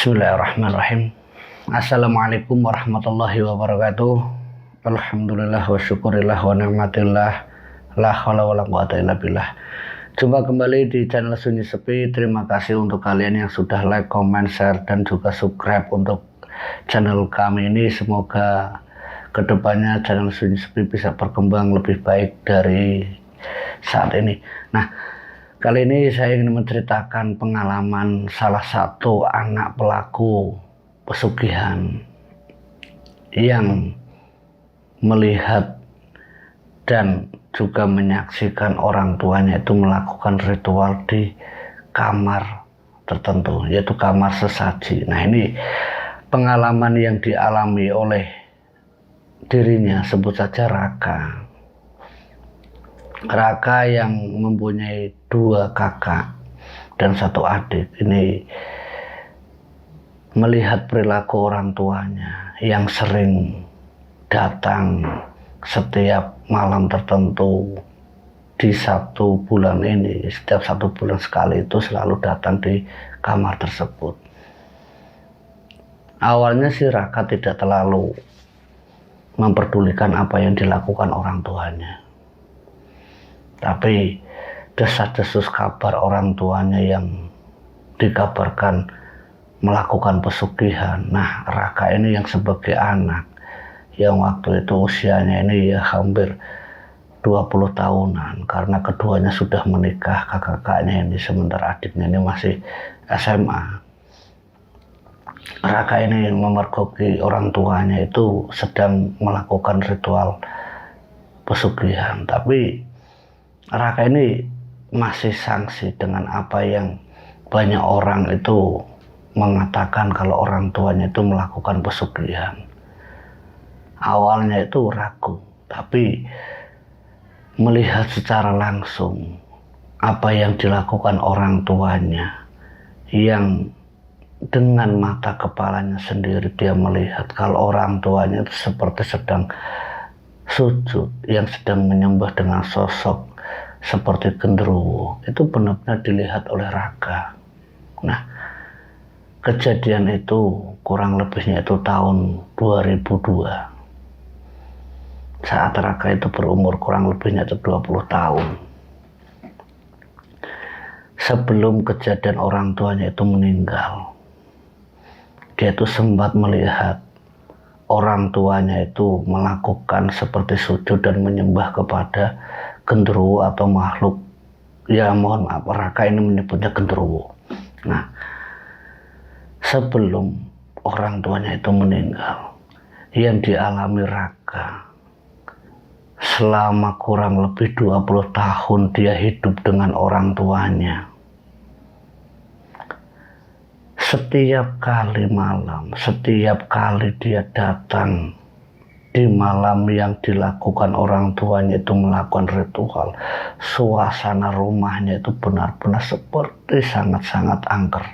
Bismillahirrahmanirrahim. Assalamualaikum warahmatullahi wabarakatuh. Alhamdulillah wa syukurillah wa ni'matillah. La haula wa la quwata illa billah. Jumpa kembali di channel Sunyi Sepi. Terima kasih untuk kalian yang sudah like, comment, share, dan juga subscribe untuk channel kami ini. Semoga kedepannya channel Sunyi Sepi bisa berkembang lebih baik dari saat ini. Nah, kali ini saya ingin menceritakan pengalaman salah satu anak pelaku pesugihan yang melihat dan juga menyaksikan orang tuanya itu melakukan ritual di kamar tertentu, yaitu kamar sesaji. Nah, ini pengalaman yang dialami oleh dirinya, sebut saja Raka yang mempunyai 2 kakak dan 1 adik. Ini melihat perilaku orang tuanya yang sering datang setiap malam tertentu di 1 bulan ini. Setiap 1 bulan sekali itu selalu datang di kamar tersebut. Awalnya si Raka tidak terlalu memperdulikan apa yang dilakukan orang tuanya. Tapi desas-desus kabar orang tuanya yang dikabarkan melakukan pesugihan. Nah, Raka ini yang sebagai anak yang waktu itu usianya ini ya hampir 20 tahunan, karena keduanya sudah menikah, kakak-kakaknya ini, sementara adiknya ini masih SMA. Raka ini memergoki orang tuanya itu sedang melakukan ritual pesugihan, tapi Raka ini masih sangsi dengan apa yang banyak orang itu mengatakan kalau orang tuanya itu melakukan pesugihan. Awalnya itu ragu, tapi melihat secara langsung apa yang dilakukan orang tuanya, yang dengan mata kepalanya sendiri dia melihat kalau orang tuanya itu seperti sedang sujud, yang sedang menyembah dengan sosok seperti genderuwo. Itu benar-benar dilihat oleh Raka. Nah, kejadian itu kurang lebihnya itu tahun 2002. Saat Raka itu berumur kurang lebihnya itu 20 tahun. Sebelum kejadian orang tuanya itu meninggal, dia itu sempat melihat orang tuanya itu melakukan seperti sujud dan menyembah kepada genderuwo atau makhluk, ya mohon maaf, Raka ini menyebutnya genderuwo. Nah, sebelum orang tuanya itu meninggal, yang dialami Raka selama kurang lebih 20 tahun dia hidup dengan orang tuanya. Setiap kali malam, setiap kali dia datang di malam yang dilakukan orang tuanya itu melakukan ritual, suasana rumahnya itu benar-benar seperti sangat-sangat angker.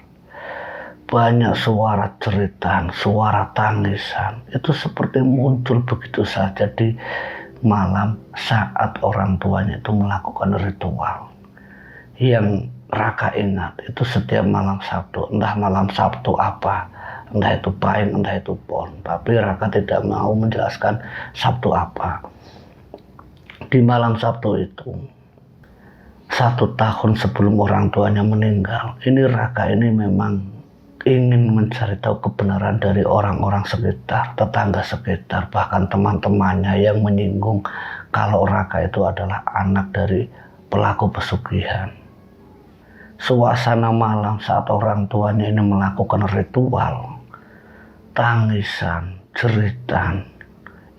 Banyak suara jeritan, suara tangisan, itu seperti muncul begitu saja di malam saat orang tuanya itu melakukan ritual. Yang Raka ingat itu setiap malam Sabtu, entah malam Sabtu apa, entah itu Pahing, entah itu Pon, tapi Raka tidak mau menjelaskan Sabtu apa. Di malam Sabtu itu, 1 tahun sebelum orang tuanya meninggal, ini Raka ini memang ingin mencari tahu kebenaran dari orang-orang sekitar, tetangga sekitar, bahkan teman-temannya yang menyinggung kalau Raka itu adalah anak dari pelaku pesugihan. Suasana malam saat orang tuanya ini melakukan ritual, tangisan, jeritan,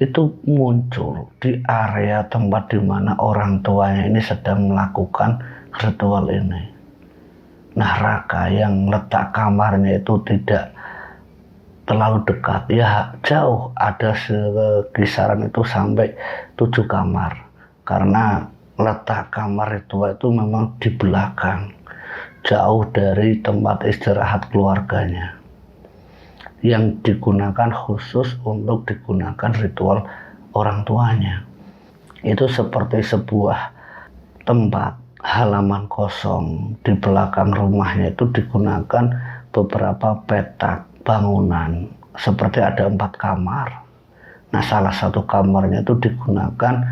itu muncul di area tempat di mana orang tuanya ini sedang melakukan ritual ini. Nah, Raka yang letak kamarnya itu tidak terlalu dekat, ya jauh, ada kisaran itu sampai 7 kamar, karena letak kamar ritual itu memang di belakang, jauh dari tempat istirahat keluarganya, yang digunakan khusus untuk digunakan ritual orang tuanya. Itu seperti sebuah tempat halaman kosong di belakang rumahnya itu digunakan beberapa petak bangunan seperti ada 4 kamar. Nah, salah satu kamarnya itu digunakan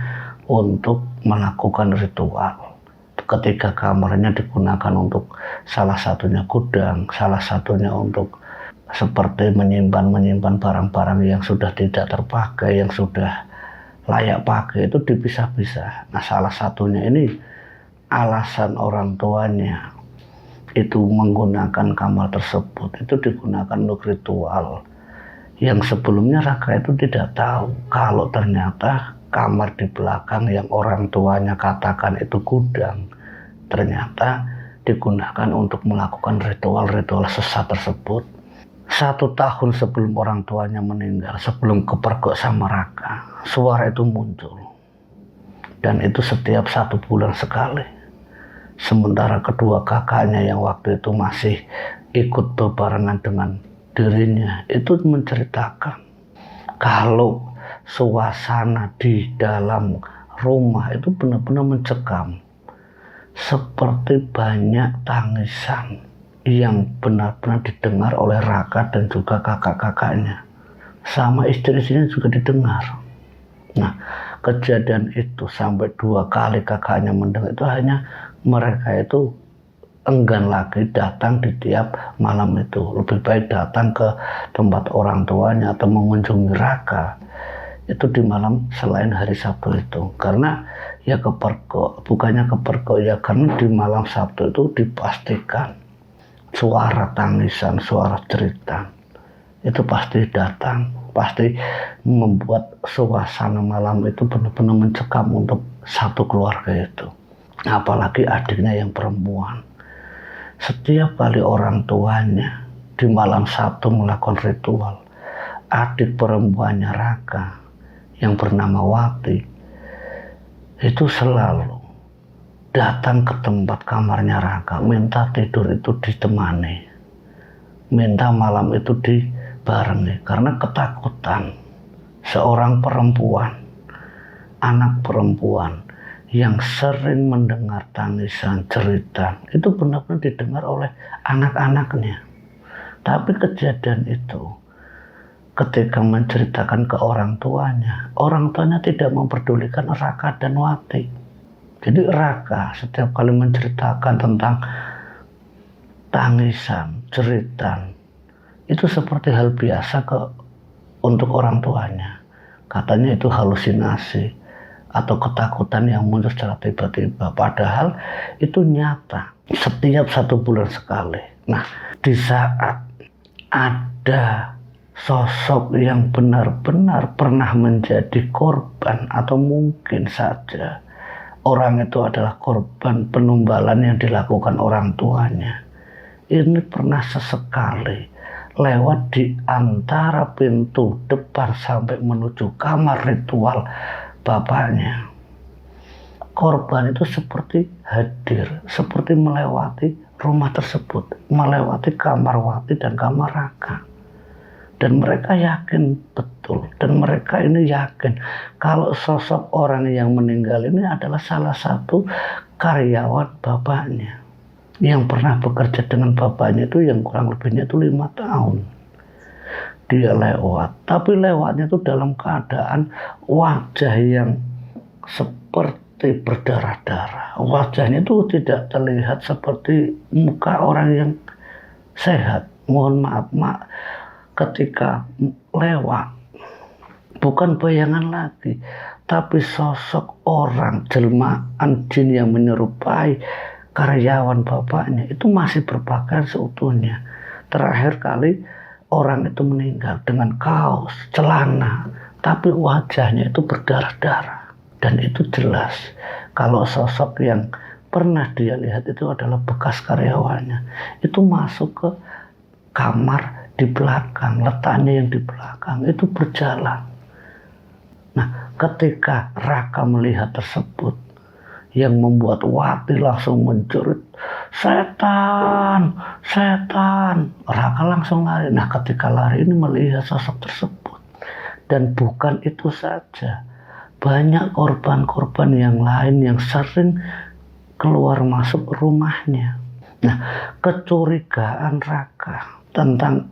untuk melakukan ritual. Ketiga kamarnya digunakan untuk salah satunya gudang, salah satunya untuk seperti menyimpan barang-barang yang sudah tidak terpakai, yang sudah layak pakai, itu dipisah-pisah. Nah, salah satunya ini alasan orang tuanya itu menggunakan kamar tersebut itu digunakan untuk ritual yang sebelumnya Raka itu tidak tahu kalau ternyata kamar di belakang yang orang tuanya katakan itu gudang ternyata digunakan untuk melakukan ritual-ritual sesat tersebut. 1 tahun sebelum orang tuanya meninggal, sebelum kepergok sama Raka, suara itu muncul. Dan itu setiap 1 bulan sekali. Sementara kedua kakaknya yang waktu itu masih ikut bebarengan dengan dirinya, itu menceritakan kalau suasana di dalam rumah itu benar-benar mencekam. Seperti banyak tangisan yang benar-benar didengar oleh Raka dan juga kakak-kakaknya. Sama istri-istrinya juga didengar. Nah, kejadian itu sampai 2 kali kakaknya mendengar, itu hanya mereka itu enggan lagi datang di tiap malam itu. Lebih baik datang ke tempat orang tuanya atau mengunjungi Raka itu di malam selain hari Sabtu itu. Karena ya kepergok, bukannya kepergok ya, karena di malam Sabtu itu dipastikan suara tangisan, suara cerita itu pasti datang, pasti membuat suasana malam itu benar-benar mencekam untuk satu keluarga itu. Apalagi adiknya yang perempuan. Setiap kali orang tuanya di malam Sabtu melakukan ritual, adik perempuannya Raka yang bernama Wati itu selalu datang ke tempat kamarnya Raka, minta tidur itu ditemani, minta malam itu dibarengi, karena ketakutan seorang perempuan, anak perempuan yang sering mendengar tangisan cerita itu benar-benar didengar oleh anak-anaknya. Tapi kejadian itu ketika menceritakan ke orang tuanya tidak memperdulikan Raka dan Wati. Jadi Raka setiap kali menceritakan tentang tangisan, cerita, itu seperti hal biasa untuk orang tuanya. Katanya itu halusinasi atau ketakutan yang muncul secara tiba-tiba. Padahal itu nyata setiap 1 bulan sekali. Nah, di saat ada sosok yang benar-benar pernah menjadi korban atau mungkin saja orang itu adalah korban penumbalan yang dilakukan orang tuanya. Ini pernah sesekali lewat di antara pintu depan sampai menuju kamar ritual bapaknya. Korban itu seperti hadir, seperti melewati rumah tersebut, melewati kamar Wati dan kamar Raka. Dan mereka yakin betul, dan mereka ini yakin kalau sosok orang yang meninggal ini adalah salah satu karyawan bapaknya yang pernah bekerja dengan bapaknya itu yang kurang lebihnya itu 5 tahun. Dia lewat, tapi lewatnya itu dalam keadaan wajah yang seperti berdarah-darah. Wajahnya itu tidak terlihat seperti muka orang yang sehat. Mohon maaf, ketika lewat bukan bayangan lagi, tapi sosok orang jelmaan jin yang menyerupai karyawan bapaknya itu masih berpakaian seutuhnya. Terakhir kali orang itu meninggal dengan kaos, celana, tapi wajahnya itu berdarah-darah. Dan itu jelas kalau sosok yang pernah dia lihat itu adalah bekas karyawannya. Itu masuk ke kamar di belakang, letaknya yang di belakang itu berjalan. Nah, ketika Raka melihat tersebut, yang membuat Wati langsung menjerit, setan, setan. Raka langsung lari. Nah, ketika lari ini melihat sosok tersebut. Dan bukan itu saja, banyak korban-korban yang lain yang sering keluar masuk rumahnya. Nah, kecurigaan Raka tentang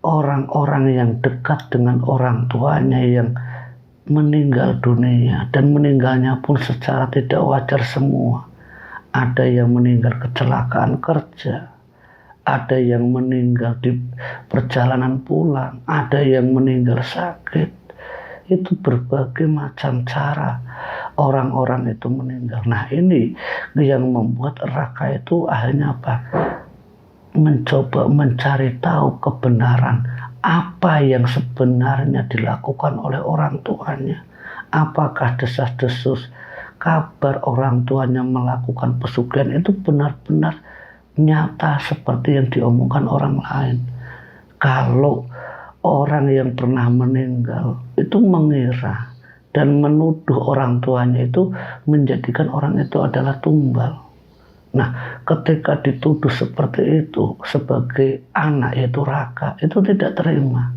orang-orang yang dekat dengan orang tuanya yang meninggal dunia, dan meninggalnya pun secara tidak wajar semua. Ada yang meninggal kecelakaan kerja, ada yang meninggal di perjalanan pulang, ada yang meninggal sakit. Itu berbagai macam cara orang-orang itu meninggal. Nah, ini yang membuat Raka itu akhirnya apa? Mencoba mencari tahu kebenaran apa yang sebenarnya dilakukan oleh orang tuanya. Apakah desas-desus kabar orang tuanya melakukan pesugihan itu benar-benar nyata seperti yang diomongkan orang lain. Kalau orang yang pernah meninggal itu mengira dan menuduh orang tuanya itu menjadikan orang itu adalah tumbal. Nah, ketika dituduh seperti itu sebagai anak yaitu Raka, itu tidak terima.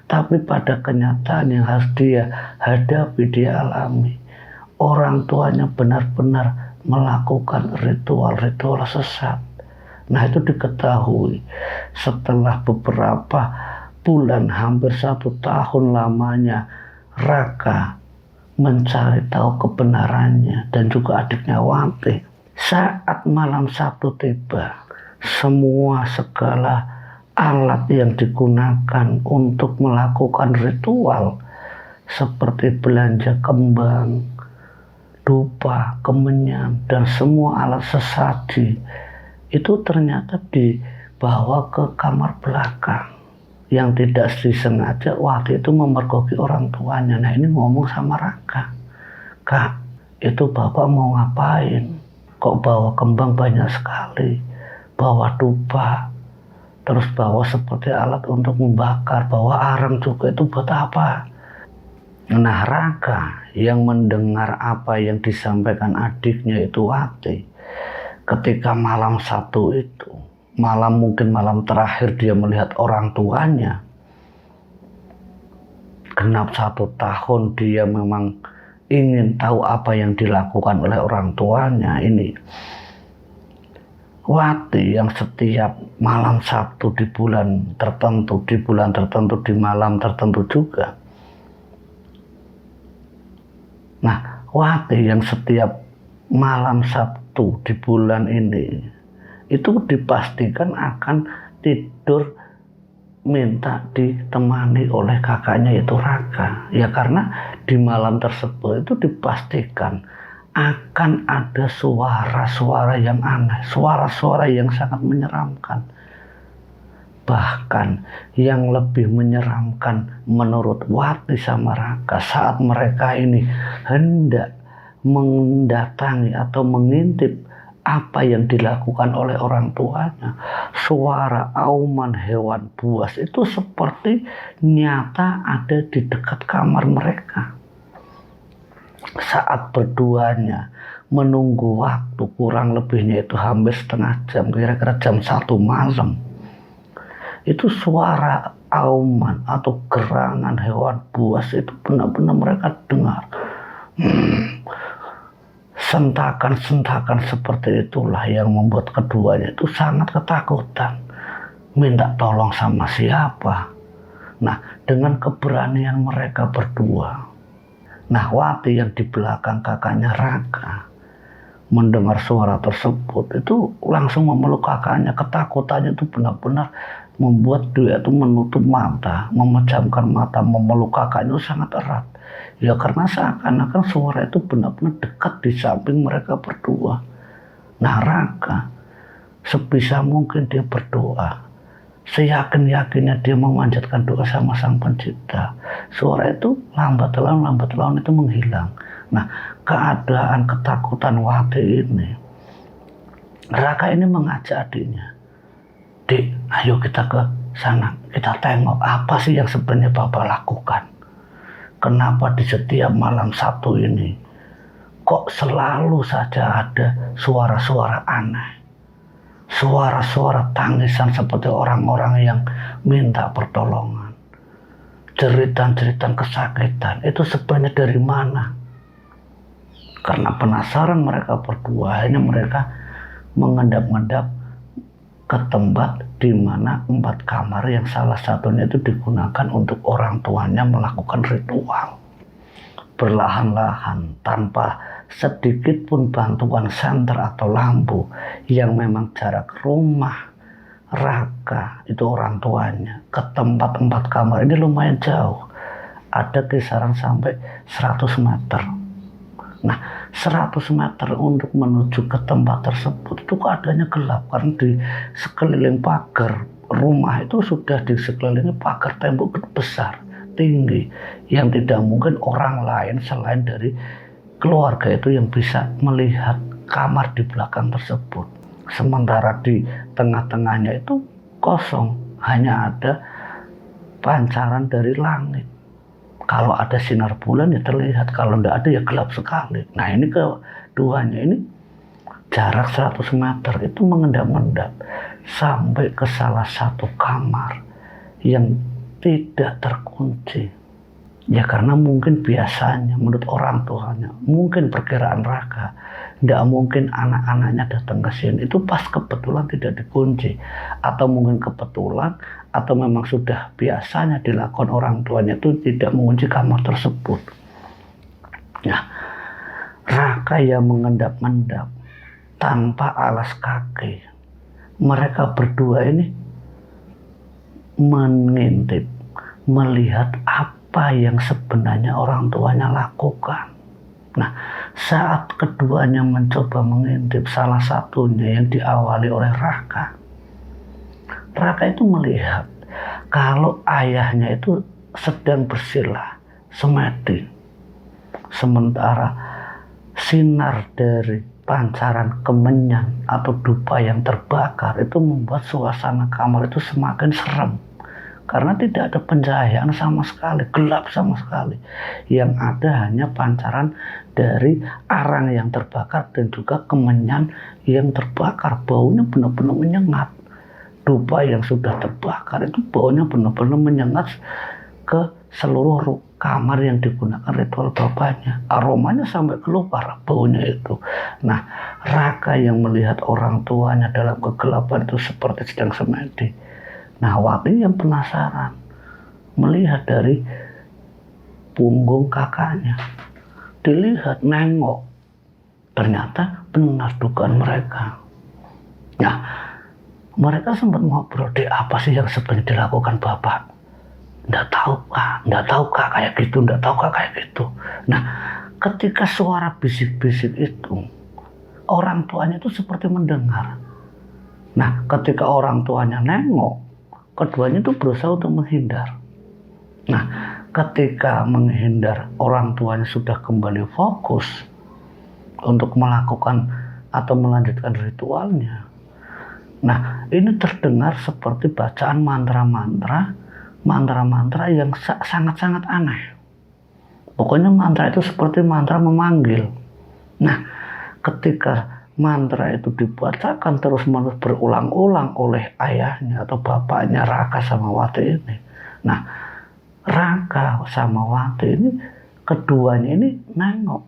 Tapi pada kenyataan yang harus dia hadapi, dia alami, orang tuanya benar-benar melakukan ritual-ritual sesat. Nah, itu diketahui setelah beberapa bulan, hampir 1 tahun lamanya Raka mencari tahu kebenarannya dan juga adiknya Wati. Saat malam Sabtu tiba, semua segala alat yang digunakan untuk melakukan ritual seperti belanja kembang, dupa, kemenyan, dan semua alat sesaji itu ternyata dibawa ke kamar belakang. Yang tidak disengaja waktu itu memergoki orang tuanya. Nah, ini ngomong sama Raka, "Kak, itu bapak mau ngapain? Kok bawa kembang banyak sekali, bawa dupa, terus bawa seperti alat untuk membakar, bawa arang juga, itu buat apa?" Nah, Raka yang mendengar apa yang disampaikan adiknya itu Wati, ketika malam Sabtu itu, mungkin malam terakhir dia melihat orang tuanya, genap 1 tahun dia memang ingin tahu apa yang dilakukan oleh orang tuanya ini. Wati yang setiap malam Sabtu di bulan tertentu, di malam tertentu juga. Nah, Wati yang setiap malam Sabtu di bulan ini itu dipastikan akan tidur minta ditemani oleh kakaknya yaitu Raka. Ya, karena di malam tersebut itu dipastikan akan ada suara-suara yang aneh, suara-suara yang sangat menyeramkan. Bahkan yang lebih menyeramkan menurut Wati sama Raka, saat mereka ini hendak mendatangi atau mengintip apa yang dilakukan oleh orang tuanya, suara auman hewan buas itu seperti nyata ada di dekat kamar mereka. Saat berduanya menunggu waktu, kurang lebihnya itu hampir setengah jam, kira-kira jam 1 malam, itu suara auman atau gerangan hewan buas itu benar-benar mereka dengar. Sentakan-sentakan seperti itulah yang membuat keduanya itu sangat ketakutan. Minta tolong sama siapa? Nah, dengan keberanian mereka berdua. Nah, Wati yang di belakang kakaknya Raka mendengar suara tersebut itu langsung memeluk kakaknya. Ketakutannya itu benar-benar membuat dia itu menutup mata, memejamkan mata, memeluk kakaknya itu sangat erat. Ya, karena seakan-akan suara itu benar-benar dekat di samping mereka berdua. Nah, Raka sebisa mungkin dia berdoa, seyakin-yakinnya dia memanjatkan doa sama Sang Pencipta. Suara itu lambat laun itu menghilang. Nah, keadaan ketakutan Wati ini, Raka ini mengajak adiknya, "Dik, ayo kita ke sana, kita tengok apa sih yang sebenarnya Bapak lakukan. Kenapa di setiap malam Sabtu ini kok selalu saja ada suara-suara aneh, suara-suara tangisan seperti orang-orang yang minta pertolongan, jeritan-jeritan kesakitan, itu sebenarnya dari mana?" Karena penasaran mereka berdua, akhirnya mereka mengendap-endap ke tempat di mana 4 kamar yang salah satunya itu digunakan untuk orang tuanya melakukan ritual. Perlahan-lahan tanpa sedikit pun bantuan senter atau lampu, yang memang jarak rumah Raka itu orang tuanya ke tempat 4 kamar ini lumayan jauh, ada kisaran sampai 100 meter. Nah, 100 meter untuk menuju ke tempat tersebut itu keadaannya gelap karena di sekeliling pagar rumah itu sudah di sekelilingi pagar tembok besar tinggi yang tidak mungkin orang lain selain dari keluarga itu yang bisa melihat kamar di belakang tersebut. Sementara di tengah-tengahnya itu kosong, hanya ada pancaran dari langit. Kalau ada sinar bulan ya terlihat, kalau tidak ada ya gelap sekali. Nah, ini keduanya ini jarak 100 meter itu mengendap-endap sampai ke salah satu kamar yang tidak terkunci. Ya karena mungkin biasanya menurut orang tuanya, mungkin perkiraan Raka, tidak mungkin anak-anaknya datang ke sini itu pas kebetulan tidak dikunci, atau mungkin kebetulan atau memang sudah biasanya dilakukan orang tuanya itu tidak mengunci kamar tersebut. Nah, Raka yang mengendap-endap tanpa alas kaki, mereka berdua ini mengintip, melihat apa yang sebenarnya orang tuanya lakukan. Nah, saat keduanya mencoba mengintip, salah satunya yang diawali oleh Raka itu melihat kalau ayahnya itu sedang bersila semedi, sementara sinar dari pancaran kemenyan atau dupa yang terbakar itu membuat suasana kamar itu semakin serem. Karena tidak ada pencahayaan sama sekali, gelap sama sekali. Yang ada hanya pancaran dari arang yang terbakar dan juga kemenyan yang terbakar. Baunya benar-benar menyengat. Dupa yang sudah terbakar itu baunya benar-benar menyengat ke seluruh kamar yang digunakan ritual bapaknya. Aromanya sampai keluar baunya itu. Nah, Raka yang melihat orang tuanya dalam kegelapan itu seperti sedang semedi. Nah, Wati yang penasaran melihat dari punggung kakaknya, dilihat, nengok, ternyata benar dugaan mereka. Nah, mereka sempat ngobrol, "Dek, apa sih yang sebenarnya dilakukan bapak?" Nggak tahu kak kayak gitu, nggak tahu kak kayak gitu. Nah, ketika suara bisik-bisik itu, orang tuanya itu seperti mendengar. Nah, ketika orang tuanya nengok, keduanya itu berusaha untuk menghindar. Nah, ketika menghindar, orang tuanya sudah kembali fokus untuk melakukan atau melanjutkan ritualnya. Nah, ini terdengar seperti bacaan mantra-mantra yang sangat-sangat aneh. Pokoknya mantra itu seperti mantra memanggil. Nah, ketika mantra itu dibacakan terus-menerus berulang-ulang oleh ayahnya atau bapaknya Raka sama Wati ini. Nah, Raka sama Wati ini keduanya ini nengok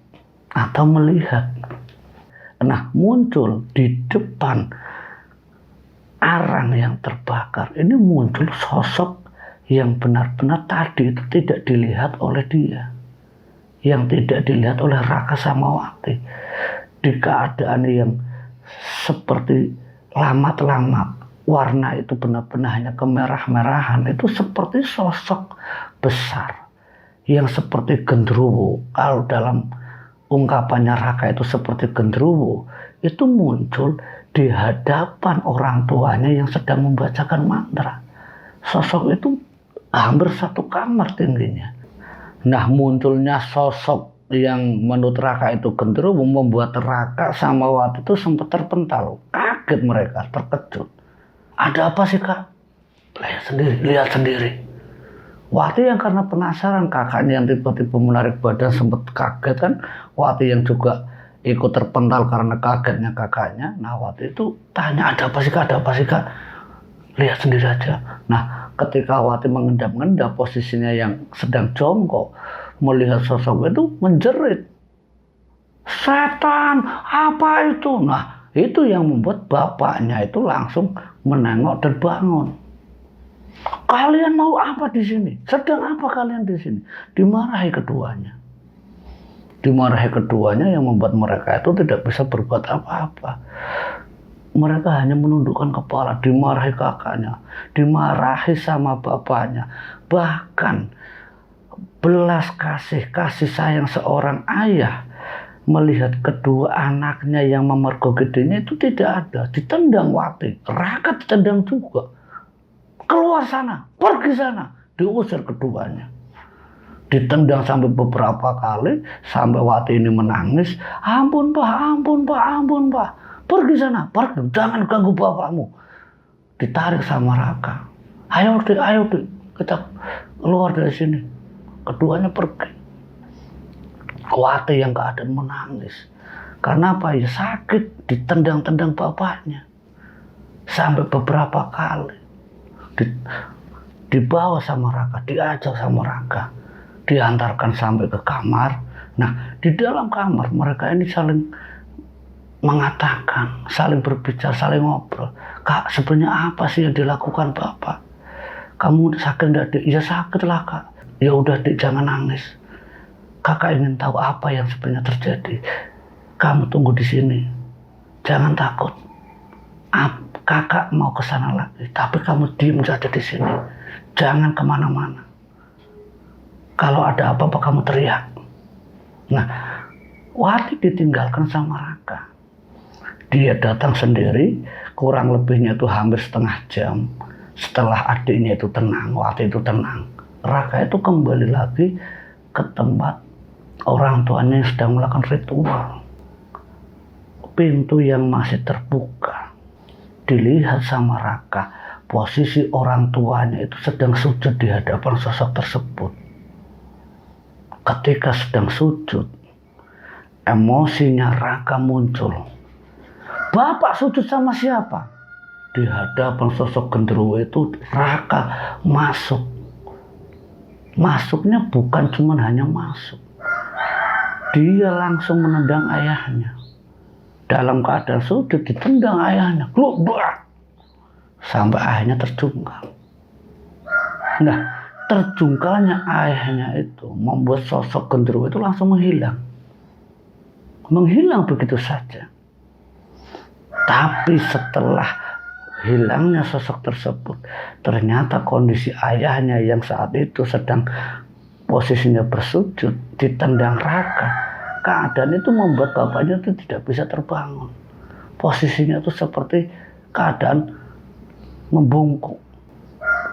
atau melihat. Nah, muncul di depan arang yang terbakar ini muncul sosok yang benar-benar tadi itu tidak dilihat oleh dia, yang tidak dilihat oleh Raka sama Wati. Di keadaan yang seperti lamat-lamat, warna itu benar-benar hanya kemerah-merahan, itu seperti sosok besar yang seperti genderuwo. Kalau dalam ungkapannya Raka itu seperti genderuwo, itu muncul di hadapan orang tuanya yang sedang membacakan mantra. Sosok itu hampir 1 kamar tingginya. Nah, munculnya sosok yang menurut Raka itu genderuwo membuat Raka sama Wati itu sempat terpental. Kaget mereka, terkejut. Ada apa sih, Kak? Lihat sendiri. Wati yang karena penasaran, kakaknya yang tiba-tiba menarik badan sempat kaget kan. Wati yang juga ikut terpental karena kagetnya kakaknya. Nah, Wati itu tanya, ada apa sih, Kak? Ada apa sih, Kak? Lihat sendiri aja. Nah, ketika Wati mengendap-endap posisinya yang sedang jongkok, melihat sosok itu menjerit, "Setan, apa itu?" Nah, Itu yang membuat bapaknya itu langsung menengok dan bangun. Kalian mau apa di sini? Sedang apa kalian di sini? Dimarahi keduanya. Dimarahi keduanya yang membuat mereka itu tidak bisa berbuat apa-apa. Mereka hanya menundukkan kepala, dimarahi kakaknya, dimarahi sama bapaknya. Bahkan belas kasih sayang seorang ayah melihat kedua anaknya yang memergoki dirinya itu tidak ada. Ditendang Wati, Raka ditendang juga. Keluar sana, pergi sana, diusir keduanya. Ditendang sampai beberapa kali, sampai Wati ini menangis. Ampun pak, ampun pak, ampun pak. Pergi sana, pergi, jangan ganggu bapakmu. Ditarik sama Raka. Ayo dik, kita keluar dari sini. Keduanya pergi. Wati yang keadaan menangis. Karena apa ya, sakit, ditendang-tendang bapaknya. Sampai beberapa kali. Dibawa sama Raka, diajak sama Raka, diantarkan sampai ke kamar. Nah, di dalam kamar mereka ini saling mengatakan, saling berbicara, saling ngobrol. Kak, sebenarnya apa sih yang dilakukan Bapak? Kamu sakit enggak, Dik? Ya sakit lah, Kak. Ya udah, Dik, jangan nangis. Kakak ingin tahu apa yang sebenarnya terjadi. Kamu tunggu di sini. Jangan takut. Kakak mau ke sana lagi, tapi kamu diam saja di sini. Jangan kemana-mana. Kalau ada apa-apa kamu teriak. Nah, Wati ditinggalkan sama Raka. Dia datang sendiri, kurang lebihnya itu hampir setengah jam. Setelah adiknya itu tenang, Wati itu tenang, Raka itu kembali lagi ke tempat orang tuanya yang sedang melakukan ritual. Pintu yang masih terbuka. Dilihat sama Raka, posisi orang tuanya itu sedang sujud di hadapan sosok tersebut. Ketika sedang sujud, emosinya Raka muncul. Bapak sujud sama siapa? Di hadapan sosok genderuwo itu Raka masuk. Masuknya bukan cuma hanya masuk. Dia langsung menendang ayahnya. Dalam keadaan sujud ditendang ayahnya, globak, sampai ayahnya terjungkal. Nah, terjungkalnya ayahnya itu membuat sosok genderuwo itu langsung menghilang begitu saja. Tapi setelah hilangnya sosok tersebut, ternyata kondisi ayahnya yang saat itu sedang posisinya bersujud ditendang Raka. Keadaan itu membuat bapaknya itu tidak bisa terbangun. Posisinya itu seperti keadaan membungkuk.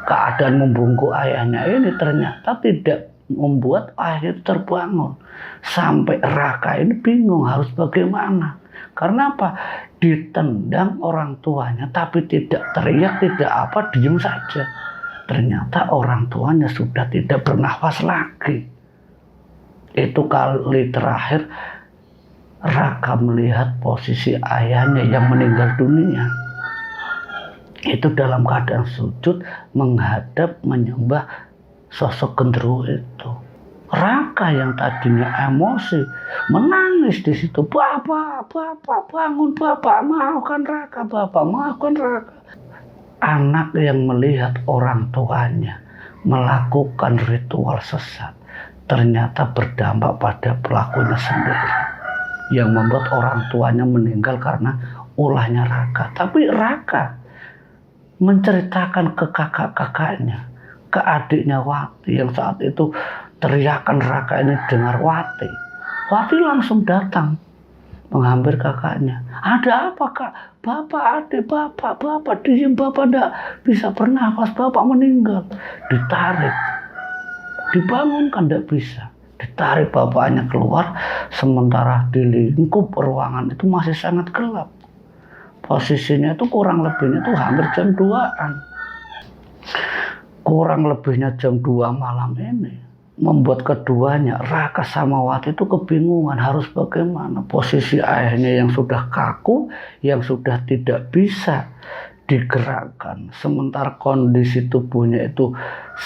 Keadaan membungkuk ayahnya ini ternyata tidak membuat ayah itu terbangun. Sampai Raka ini bingung harus bagaimana. Karena apa? Ditendang orang tuanya tapi tidak teriak, tidak apa, diam saja. Ternyata orang tuanya sudah tidak bernafas lagi. Itu kali terakhir Raka melihat posisi ayahnya yang meninggal dunia. Itu dalam keadaan sujud menghadap menyembah sosok genderuwo itu. Raka yang tadinya emosi menangis di situ. Bapak bangun, Bapak maafkan Raka, Bapak maafkan Raka. Anak yang melihat orang tuanya melakukan ritual sesat ternyata berdampak pada pelakunya sendiri, yang membuat orang tuanya meninggal karena ulahnya Raka. Tapi Raka menceritakan ke kakak-kakaknya, ke adiknya Wati yang saat itu teriakan Raka ini dengar Wati. Wati langsung datang menghampiri kakaknya. Ada apa, Kak? Bapak, adik, bapak diam, bapak enggak bisa bernafas, bapak meninggal. Ditarik, dibangunkan, enggak bisa. Ditarik bapaknya keluar, sementara di lingkup ruangan itu masih sangat gelap. Posisinya itu kurang lebihnya itu hampir jam 2-an. Kurang lebihnya jam 2 malam ini membuat keduanya, Raka sama Wati itu kebingungan harus bagaimana. Posisi ayahnya yang sudah kaku, yang sudah tidak bisa digerakkan, sementara kondisi tubuhnya itu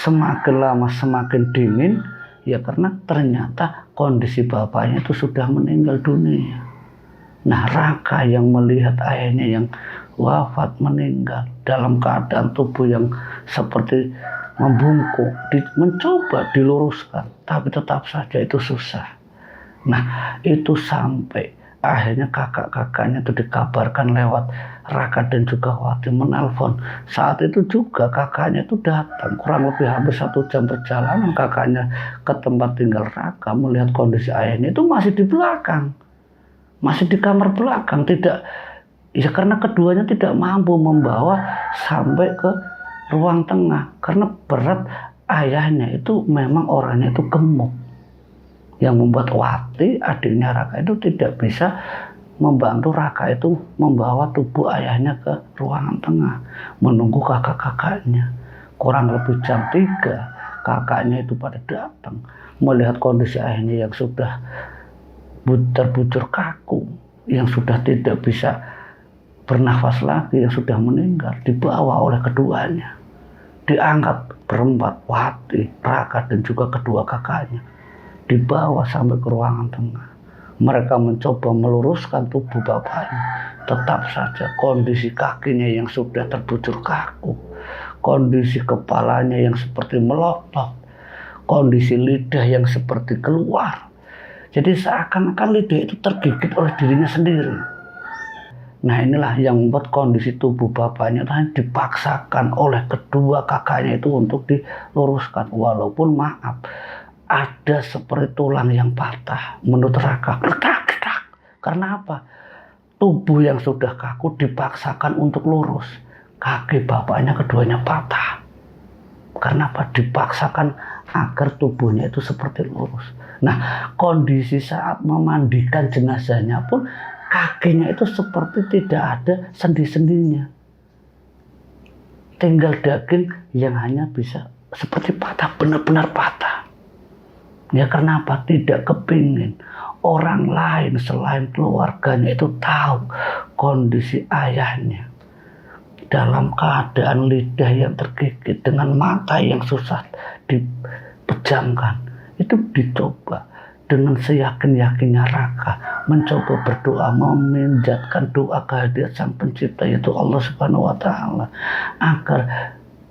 semakin lama semakin dingin, ya karena ternyata kondisi bapaknya itu sudah meninggal dunia. Nah, Raka yang melihat ayahnya yang wafat, meninggal dalam keadaan tubuh yang seperti membungkuk, mencoba diluruskan, tapi tetap saja itu susah. Nah, itu sampai akhirnya kakak-kakaknya itu dikabarkan lewat Raka dan juga Wati menelpon. Saat itu juga kakaknya itu datang, kurang lebih hampir 1 jam perjalanan kakaknya ke tempat tinggal Raka, melihat kondisi ayahnya itu masih di belakang, masih di kamar belakang, tidak, ya karena keduanya tidak mampu membawa sampai ke ruang tengah karena berat. Ayahnya itu memang orangnya itu gemuk, yang membuat Wati, adiknya Raka, itu tidak bisa membantu Raka itu membawa tubuh ayahnya ke ruangan tengah, menunggu kakak-kakaknya. Kurang lebih jam 3 kakaknya itu pada datang, melihat kondisi ayahnya yang sudah terbujur kaku, yang sudah tidak bisa bernafas lagi, yang sudah meninggal, dibawa oleh keduanya, diangkat berempat, Wati, Raka, dan juga kedua kakaknya, dibawa sampai ke ruangan tengah. Mereka mencoba meluruskan tubuh bapaknya, tetap saja kondisi kakinya yang sudah terbujur kaku, kondisi kepalanya yang seperti melotot, kondisi lidah yang seperti keluar. Jadi seakan-akan lidah itu tergigit oleh dirinya sendiri. Nah, inilah yang membuat kondisi tubuh bapaknya dipaksakan oleh kedua kakaknya itu untuk diluruskan. Walaupun maaf, ada seperti tulang yang patah menurut Raka. Retak. Karena apa? Tubuh yang sudah kaku dipaksakan untuk lurus. Kaki bapaknya keduanya patah. Karena apa? Dipaksakan agar tubuhnya itu seperti lurus. Nah, kondisi saat memandikan jenazahnya pun kakinya itu seperti tidak ada sendi-sendinya. Tinggal daging yang hanya bisa seperti patah, benar-benar patah. Ya karena apa? Tidak kepingin orang lain selain keluarganya itu tahu kondisi ayahnya dalam keadaan lidah yang tergigit, dengan mata yang susah dipejamkan. Itu dicoba dengan seyakin-yakinnya Raka mencoba berdoa, memanjatkan doa kehadirat Sang Pencipta, yaitu Allah Subhanahu wa Ta'ala, agar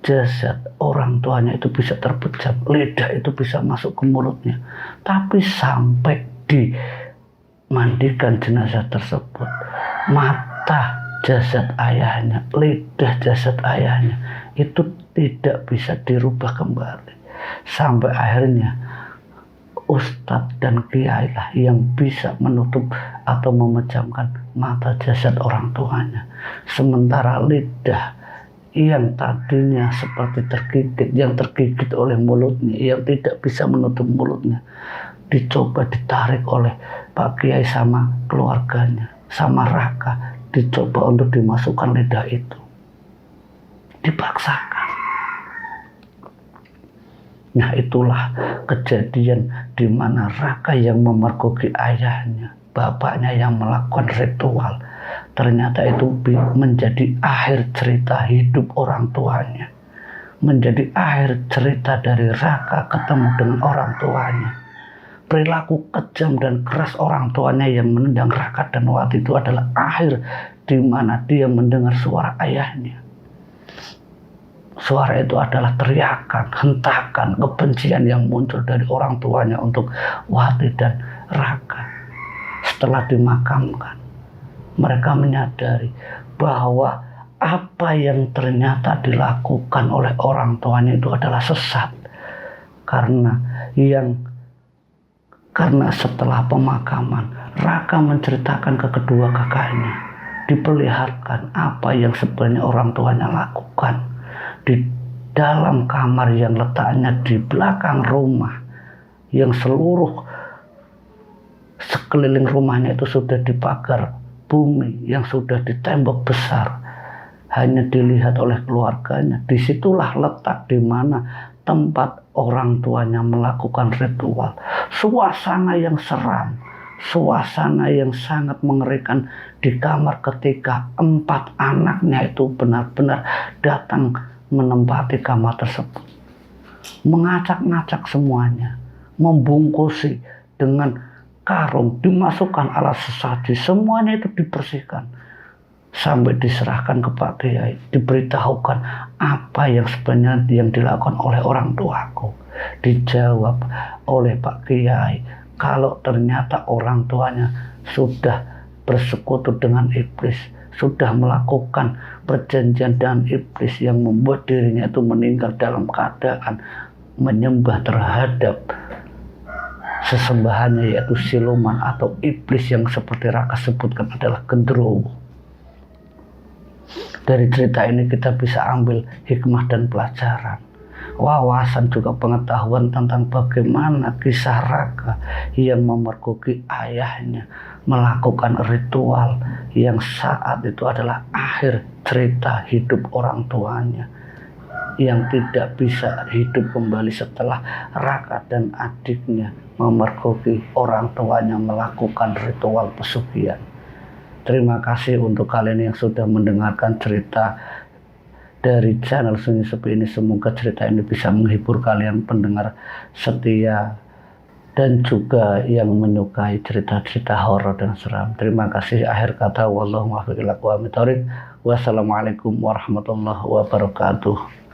jasad orang tuanya itu bisa terpejam, lidah itu bisa masuk ke mulutnya. Tapi sampai dimandikan jenazah tersebut, mata jasad ayahnya, lidah jasad ayahnya itu tidak bisa dirubah kembali. Sampai akhirnya ustadz dan kiai lah yang bisa menutup atau memejamkan mata jasad orang tuanya. Sementara lidah yang tadinya seperti tergigit oleh mulutnya, yang tidak bisa menutup mulutnya, dicoba ditarik oleh Pak Kiai sama keluarganya, sama Raka, dicoba untuk dimasukkan lidah itu, dipaksakan. Nah, itulah kejadian di mana Raka yang memergoki ayahnya, bapaknya yang melakukan ritual, ternyata itu menjadi akhir cerita hidup orang tuanya, menjadi akhir cerita dari Raka ketemu dengan orang tuanya. Perilaku kejam dan keras orang tuanya yang menendang Raka dan Wati itu adalah akhir di mana dia mendengar suara ayahnya. Suara itu adalah teriakan, hentakan, kebencian yang muncul dari orang tuanya untuk Wati dan Raka. Setelah dimakamkan, mereka menyadari bahwa apa yang ternyata dilakukan oleh orang tuanya itu adalah sesat. Karena setelah pemakaman, Raka menceritakan ke kedua kakaknya, diperlihatkan apa yang sebenarnya orang tuanya lakukan di dalam kamar yang letaknya di belakang rumah, yang seluruh sekeliling rumahnya itu sudah dipagar bumi, yang sudah ditembok besar, hanya dilihat oleh keluarganya. Disitulah letak di mana tempat orang tuanya melakukan ritual. Suasana yang seram, suasana yang sangat mengerikan di kamar ketika 4 anaknya itu benar-benar datang menempati kamar tersebut, mengacak-ngacak semuanya, membungkusi dengan karung, dimasukkan alat sesaji, semuanya itu dibersihkan. Sampai diserahkan ke Pak Kiai, diberitahukan apa yang sebenarnya yang dilakukan oleh orang tuaku. Dijawab oleh Pak Kiai, kalau ternyata orang tuanya sudah bersekutu dengan iblis, sudah melakukan perjanjian dengan iblis yang membuat dirinya itu meninggal dalam keadaan menyembah terhadap sesembahannya, yaitu siluman atau iblis yang seperti Raka sebutkan adalah genderuwo. Dari cerita ini kita bisa ambil hikmah dan pelajaran, wawasan juga pengetahuan tentang bagaimana kisah Raka yang memergoki ayahnya melakukan ritual yang saat itu adalah akhir cerita hidup orang tuanya, yang tidak bisa hidup kembali setelah Raka dan adiknya memergoki orang tuanya melakukan ritual pesugihan. Terima kasih untuk kalian yang sudah mendengarkan cerita dari channel Sunyi Sepi ini. Semoga cerita ini bisa menghibur kalian pendengar setia dan juga yang menyukai cerita-cerita horor dan seram. Terima kasih. Akhir kata, wallahu muwaffiq ila aqwamit thoriq. Wassalamualaikum warahmatullahi wabarakatuh.